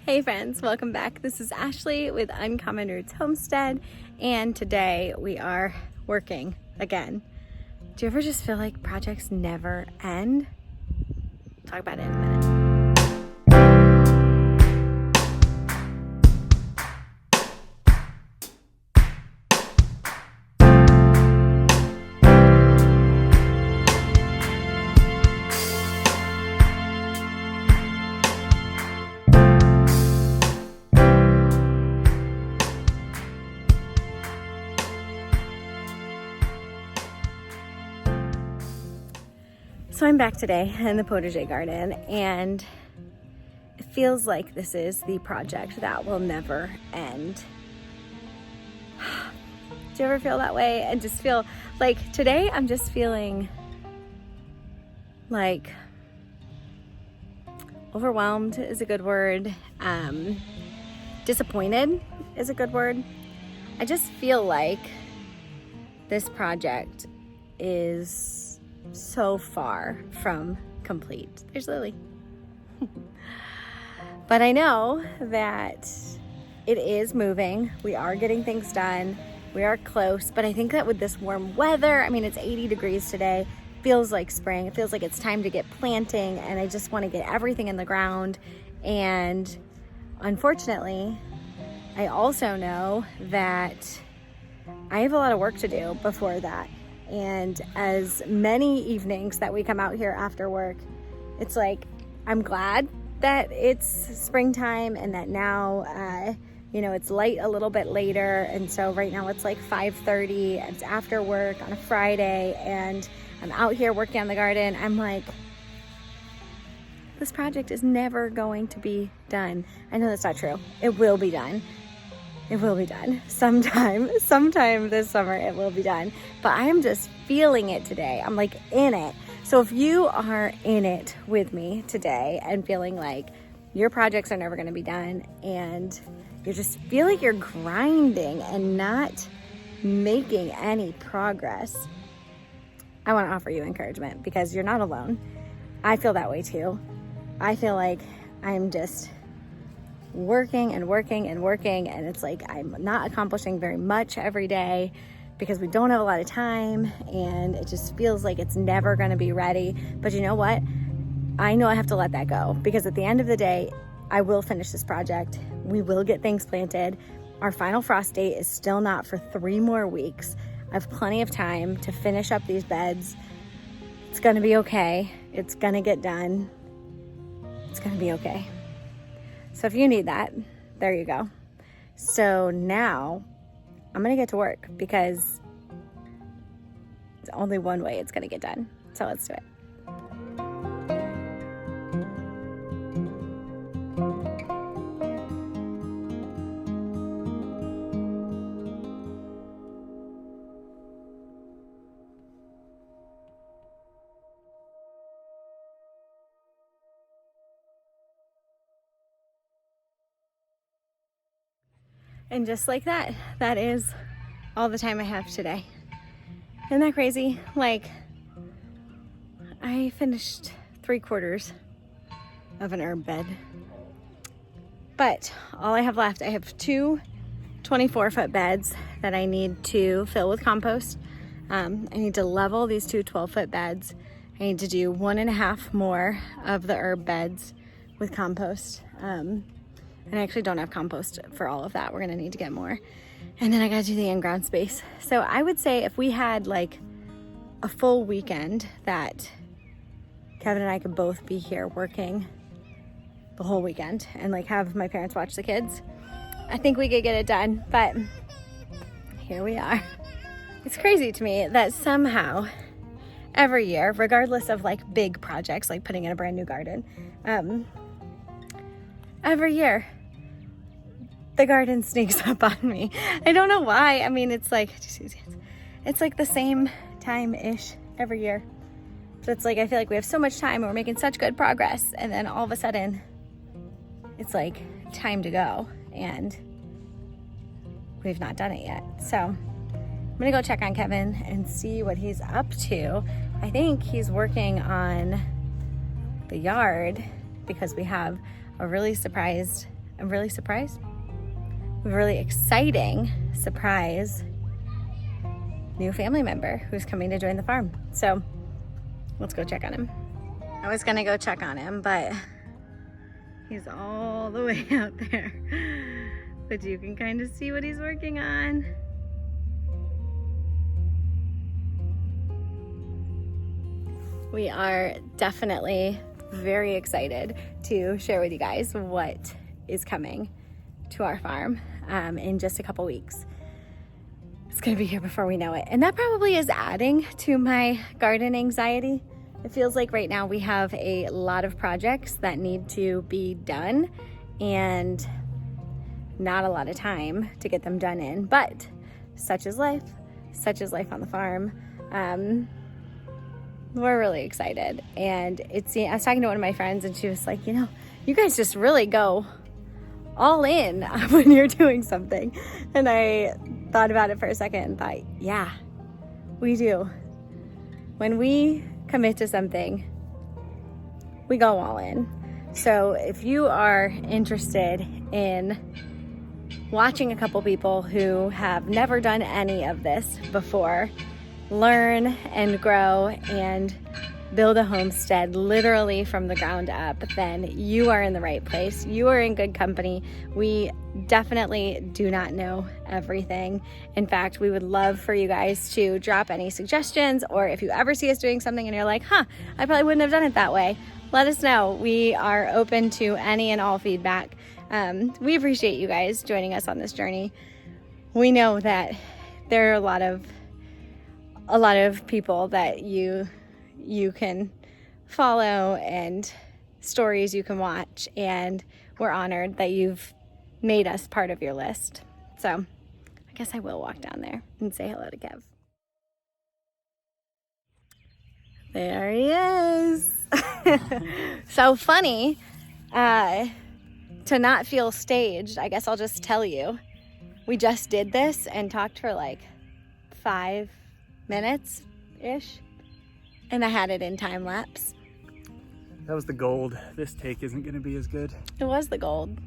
Hey friends, welcome back. This is Ashley with Uncommon Roots Homestead, and today we are working again. Do you ever just feel like projects never end? Talk about it in a minute. So I'm back today in the potager garden, and it feels like this is the project that will never end. Do you ever feel that way and just feel like today I'm just feeling like overwhelmed is a good word. Disappointed is a good word. I just feel like this project is so far from complete. There's Lily. But I know that it is moving. We are getting things done. We are close, but I think that with this warm weather, I mean, it's 80 degrees today, feels like spring. It feels like it's time to get planting, and I just want to get everything in the ground. And unfortunately, I also know that I have a lot of work to do before that. And as many evenings that we come out here after work, it's like, I'm glad that it's springtime and that now, it's light a little bit later. And so right now it's like 5:30, it's after work on a Friday, and I'm out here working on the garden. I'm like, this project is never going to be done. I know that's not true. It will be done. It will be done sometime this summer. It will be done, but I am just feeling it today. I'm like in it. So if you are in it with me today and feeling like your projects are never going to be done and you just feel like you're grinding and not making any progress, I want to offer you encouragement because you're not alone. I feel that way too. I feel like I'm just working, and it's like I'm not accomplishing very much every day because we don't have a lot of time, and it just feels like it's never going to be ready. But you know what? I know I have to let that go, because at the end of the day, I will finish this project. We will get things planted. Our final frost date is still not for 3 more weeks. I have plenty of time to finish up these beds. It's going to be okay. It's going to get done. It's going to be okay. So if you need that, there you go. So now I'm going to get to work because it's only one way it's going to get done. So let's do it. And just like that, that is all the time I have today. Isn't that crazy? Like, I finished 3/4 of an herb bed. But all I have left, I have 2 24-foot beds that I need to fill with compost. I need to level these 2 12-foot beds. I need to do 1.5 more of the herb beds with compost. And I actually don't have compost for all of that. We're gonna need to get more. And then I gotta do the in-ground space. So I would say if we had like a full weekend that Kevin and I could both be here working the whole weekend and like have my parents watch the kids, I think we could get it done. But here we are. It's crazy to me that somehow every year, regardless of like big projects like putting in a brand new garden, every year the garden sneaks up on me. I don't know why. I mean, it's like the same time-ish every year. So it's like, I feel like we have so much time and we're making such good progress. And then all of a sudden it's like time to go and we've not done it yet. So I'm gonna go check on Kevin and see what he's up to. I think he's working on the yard because we have a really surprised a really surprised. We have a really exciting surprise new family member who's coming to join the farm. So let's go check on him. I was gonna go check on him, but he's all the way out there. But you can kind of see what he's working on. We are definitely very excited to share with you guys what is coming to our farm in just a couple weeks. It's gonna be here before we know it. And that probably is adding to my garden anxiety. It feels like right now we have a lot of projects that need to be done and not a lot of time to get them done in, but such is life on the farm. We're really excited. And I was talking to one of my friends and she was like, you know, you guys just really go all in when you're doing something. And I thought about it for a second and thought, yeah, we do. When we commit to something, we go all in. So if you are interested in watching a couple people who have never done any of this before learn and grow and build a homestead literally from the ground up, then you are in the right place. You are in good company. We definitely do not know everything. In fact, we would love for you guys to drop any suggestions, or if you ever see us doing something and you're like, I probably wouldn't have done it that way, let us know. We are open to any and all feedback. We appreciate you guys joining us on this journey. We know that there are a lot of people that you can follow and stories you can watch, and we're honored that you've made us part of your list. So I guess I will walk down there and say hello to Kev. There he is. So funny to not feel staged. I guess I'll just tell you, we just did this and talked for like 5 minutes-ish, and I had it in time lapse. That was the gold. This take isn't going to be as good. It was the gold.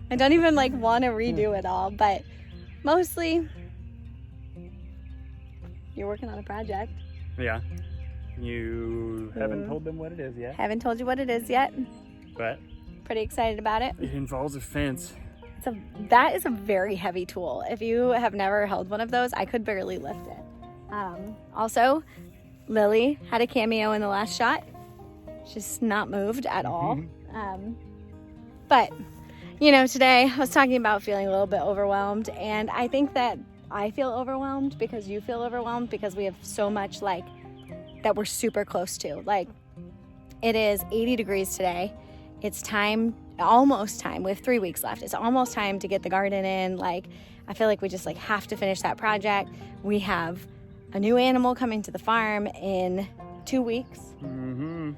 I don't even want to redo it all, but mostly you're working on a project. Yeah. You haven't told them what it is yet. Haven't told you what it is yet. But pretty excited about it. It involves a fence. That is a very heavy tool. If you have never held one of those, I could barely lift it. Also, Lily had a cameo in the last shot. She's not moved at all. But, you know, today I was talking about feeling a little bit overwhelmed, and I think that I feel overwhelmed because you feel overwhelmed because we have so much that we're super close to. It is 80 degrees today. It's almost time. We have 3 weeks left. It's almost time to get the garden in. I feel like we just have to finish that project. We have a new animal coming to the farm in 2 weeks. Mm-hmm.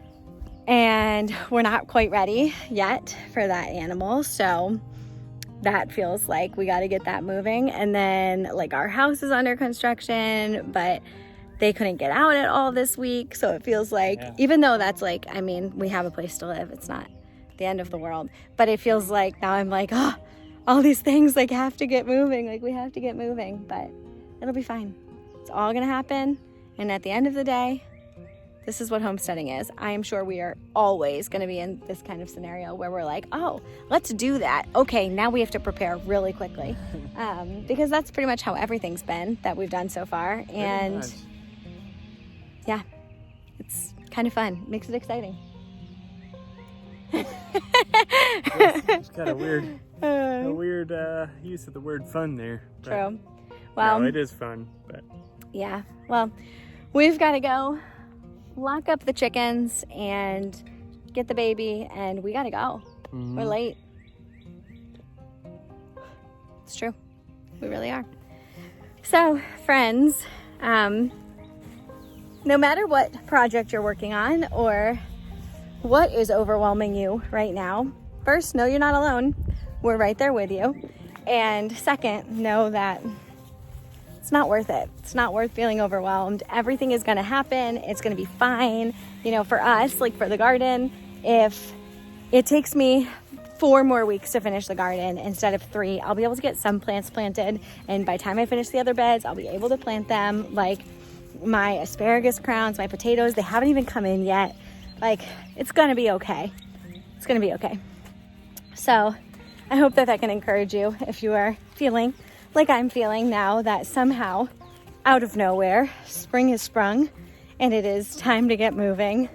And we're not quite ready yet for that animal. So that feels like we got to get that moving. And then our house is under construction, but they couldn't get out at all this week. So it feels like, even though that's we have a place to live. It's not the end of the world, but it feels like now I'm all these things have to get moving. We have to get moving, but it'll be fine. It's all gonna happen. And at the end of the day, this is what homesteading is. I am sure we are always gonna be in this kind of scenario where we're let's do that. Okay, now we have to prepare really quickly. Because that's pretty much how everything's been that we've done so far. And yeah, it's kind of fun. Makes it exciting. It's got a weird use of the word fun there. True. Well, no, it is fun, but yeah. Well, we've got to go lock up the chickens and get the baby, and we got to go. Mm-hmm. We're late. It's true. We really are. So, friends, no matter what project you're working on or what is overwhelming you right now, first, know you're not alone. We're right there with you. And second, know that it's not worth it. It's not worth feeling overwhelmed. Everything is going to happen. It's going to be fine. For us, for the garden, if it takes me 4 more weeks to finish the garden instead of 3. I'll be able to get some plants planted, and by the time I finish the other beds, I'll be able to plant them. Like my asparagus crowns, my potatoes, they haven't even come in yet. Like, it's gonna be okay. It's gonna be okay. So I hope that that can encourage you if you are feeling like I'm feeling now, that somehow out of nowhere spring has sprung and it is time to get moving.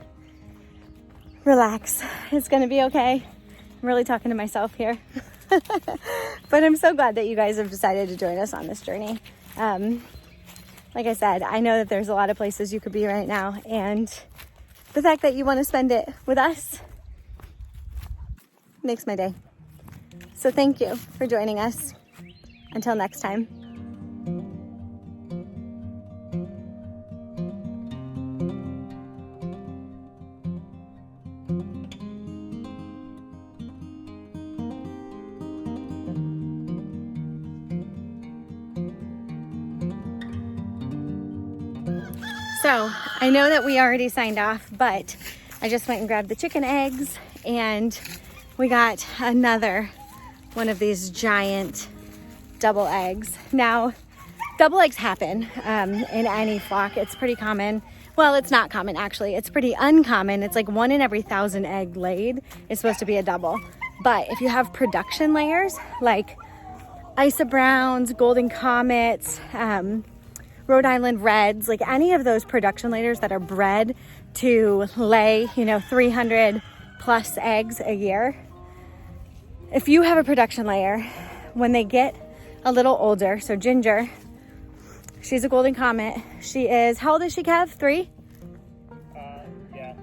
Relax, it's gonna be okay. I'm really talking to myself here. But I'm so glad that you guys have decided to join us on this journey. Like I said, I know that there's a lot of places you could be right now, and the fact that you want to spend it with us makes my day. So thank you for joining us. Until next time. So I know that we already signed off, but I just went and grabbed the chicken eggs, and we got another one of these giant double eggs. Now, double eggs happen in any flock. It's pretty common. Well, it's not common actually. It's pretty uncommon. It's like 1 in every 1,000 egg laid is supposed to be a double. But if you have production layers like Isa Browns, Golden Comets, Rhode Island Reds, like any of those production layers that are bred to lay, 300 plus eggs a year. If you have a production layer, when they get a little older, so Ginger, she's a Golden Comet. She is, how old is she, Kev? 3? Yeah.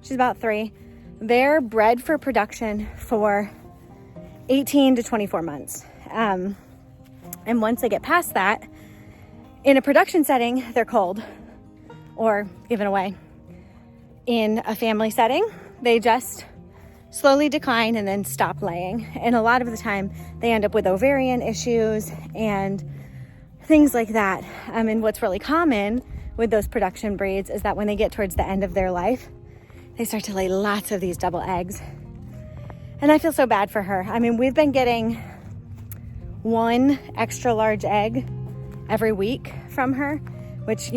She's about 3. They're bred for production for 18 to 24 months. And once they get past that, in a production setting, they're culled or given away. In a family setting, they just slowly decline and then stop laying. And a lot of the time, they end up with ovarian issues and things like that. And what's really common with those production breeds is that when they get towards the end of their life, they start to lay lots of these double eggs. And I feel so bad for her. I mean, we've been getting 1 extra large egg every week from her, which,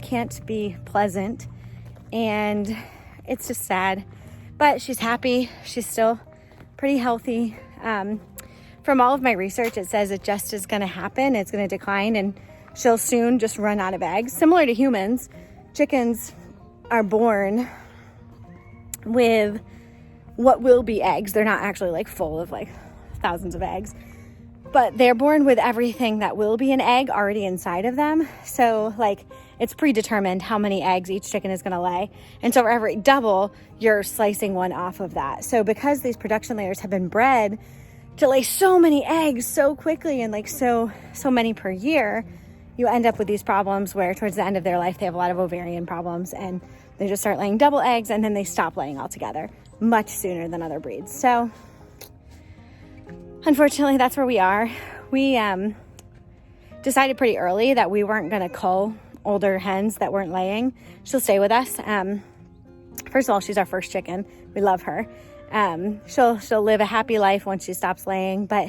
can't be pleasant. And it's just sad. But she's happy. She's still pretty healthy. From all of my research, it says it just is going to happen. It's going to decline, and she'll soon just run out of eggs. Similar to humans, chickens are born with what will be eggs. They're not actually like full of like thousands of eggs, but they're born with everything that will be an egg already inside of them. So like it's predetermined how many eggs each chicken is going to lay. And so for every double, you're slicing one off of that. So because these production layers have been bred to lay so many eggs so quickly and like so many per year, you end up with these problems where towards the end of their life, they have a lot of ovarian problems and they just start laying double eggs, and then they stop laying altogether much sooner than other breeds. So unfortunately, that's where we are. We decided pretty early that we weren't going to cull older hens that weren't laying. She'll stay with us. First of all, she's our first chicken. We love her. She'll live a happy life once she stops laying, but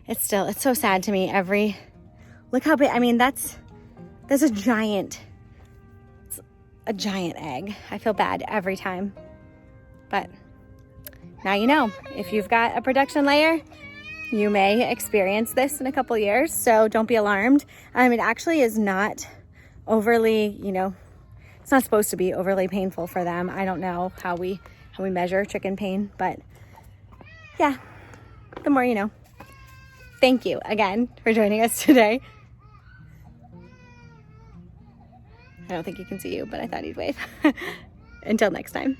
it's so sad to me. Look how big. I mean, that's a giant egg. I feel bad every time, but now you know, if you've got a production layer, you may experience this in a couple years, so don't be alarmed. It actually is not overly, it's not supposed to be overly painful for them. I don't know how we measure chicken pain, but yeah, the more you know. Thank you again for joining us today. I don't think you can see you, but I thought he'd wave. Until next time.